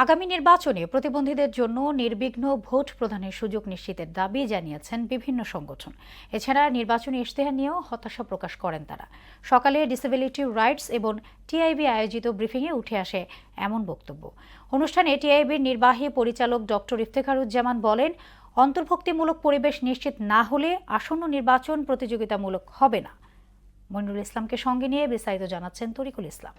আগামী নির্বাচনে প্রতিবন্ধীদের জন্য নির্বিঘ্ন ভোট প্রদানের সুযোগ নিশ্চিতের দাবি জানিয়েছেন বিভিন্ন সংগঠন। এছাড়া নির্বাচনী ইশতেহার নিয়েও হতাশা প্রকাশ করেন তারা। সকালে ডিসেবিলিটি রাইটস এবং টিআইবি আয়োজিত ব্রিফিংয়ে উঠে আসে এমন বক্তব্য। অনুষ্ঠানে টিআইবির নির্বাহী পরিচালক ডক্টর ইফতেখারুজ্জামান বলেন, অন্তর্ভুক্তিমূলক পরিবেশ নিশ্চিত না হলে আসন্ন নির্বাচন প্রতিযোগিতামূলক হবে না। মনিরুল ইসলামকে সঙ্গে নিয়ে বিস্তারিত জানাচ্ছেন তরিকুল ইসলাম।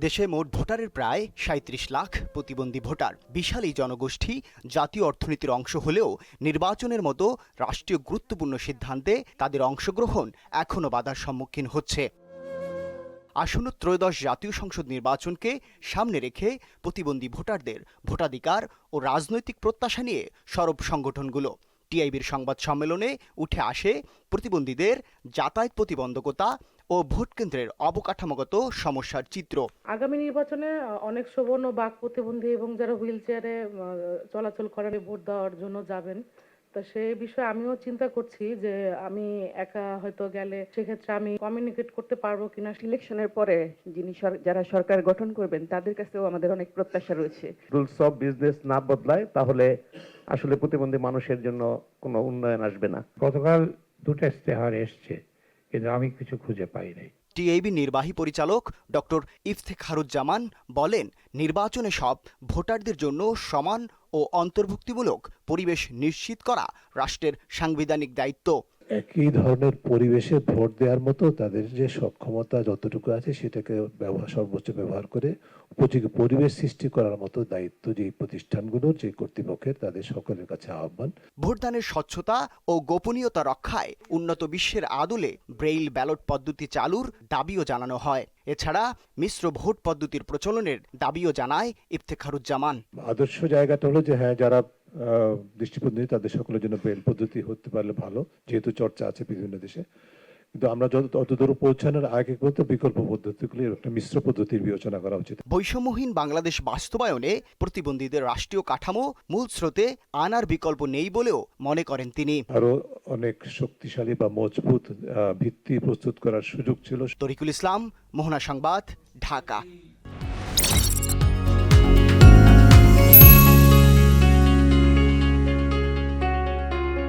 দেশে মোট ভোটারের প্রায় ৩৭ লাখ প্রতিবন্ধী ভোটার। বিশাল এই জনগোষ্ঠী জাতীয় অর্থনীতির অংশ হলেও নির্বাচনের মতো রাষ্ট্রীয় গুরুত্বপূর্ণ সিদ্ধান্তে তাদের অংশগ্রহণ এখনও বাধার সম্মুখীন হচ্ছে। আসন্ন ত্রয়োদশ জাতীয় সংসদ নির্বাচনকে সামনে রেখে প্রতিবন্ধী ভোটারদের ভোটাধিকার ও রাজনৈতিক প্রত্যাশা নিয়ে সরব সংগঠনগুলো। টিআইবির সংবাদ সম্মেলনে উঠে আসে প্রতিবন্ধীদের যাতায়াত প্রতিবন্ধকতা ও ভোট কেন্দ্রের অবকাঠামোগত সমস্যার চিত্র। আগামী নির্বাচনে অনেক শ্রবণ ও বাক প্রতিবন্ধী এবং যারা হুইল চেয়ারে চলাচল করেন ভোট দেওয়ার জন্য যাবেন, তো সেই বিষয়ে আমিও চিন্তা করছি যে আমি একা হয়তো গেলে সেক্ষেত্রে আমি কমিউনিকেট করতে পারবো কিনা। ইলেকশনের পরে যারা সরকার গঠন করবেন তাদের কাছেও আমাদের অনেক প্রত্যাশা রয়েছে। রুলস অফ বিজনেস না বদলায় তাহলে আসলে প্রতিবন্ধী মানুষের জন্য কোনো উন্নয়ন আসবে না। গতকাল দুটো ইশতেহার এসছে, কিন্তু আমি কিছু খুঁজে পাই নাই। টিআইবি নির্বাহী পরিচালক ডক্টর ইফতেখারুজ্জামান বলেন, নির্বাচনে সব ভোটারদের জন্য সমান ও অন্তর্ভুক্তিমূলক পরিবেশ নিশ্চিত করা রাষ্ট্রের সাংবিধানিক দায়িত্ব। একই ধরনের পরিবেশে ভোট দেওয়ার মতো তাদের যে সক্ষমতা যতটুকু আছে সেটাকে সর্বোচ্চ ব্যবহার করে উপযোগী পরিবেশ সৃষ্টি করার মতো দায়িত্ব যে প্রতিষ্ঠানগুলোর, যে কর্তৃপক্ষের, তাদের সকলের কাছে আহ্বান। ভোটদানের স্বচ্ছতা ও গোপনীয়তা রক্ষায় উন্নত বিশ্বের আদলে ব্রেইল ব্যালট পদ্ধতি চালুর দাবিও জানানো হয়। এছাড়া মিশ্র ভোট পদ্ধতির প্রচলনের দাবিও জানায় ইফতেখারুজ্জামান। আদর্শ জায়গাটা হলো যে হ্যাঁ, যারা দৃষ্টিপ্রতিবন্ধী তাদের সকলের জন্য ব্রেইল পদ্ধতি হতে পারলে ভালো, যেহেতু চর্চা আছে বিভিন্ন দেশে। কিন্তু আমরা অতদূর পৌঁছানোর আগে বলতে বিকল্প পদ্ধতিগুলির একটা মিশ্র পদ্ধতির বিবেচনা করা উচিত। বৈষম্যহীন বাংলাদেশ বাস্তবায়নে প্রতিবন্ধীদের রাষ্ট্রীয় কাঠামো মূল স্রোতে আনার বিকল্প নেই বলেও মনে করেন তিনি। আরো অনেক শক্তিশালী বা মজবুত ভিত্তি প্রস্তুত করার সুযোগ ছিল। তরিকুল ইসলাম, মোহনা সংবাদ, ঢাকা।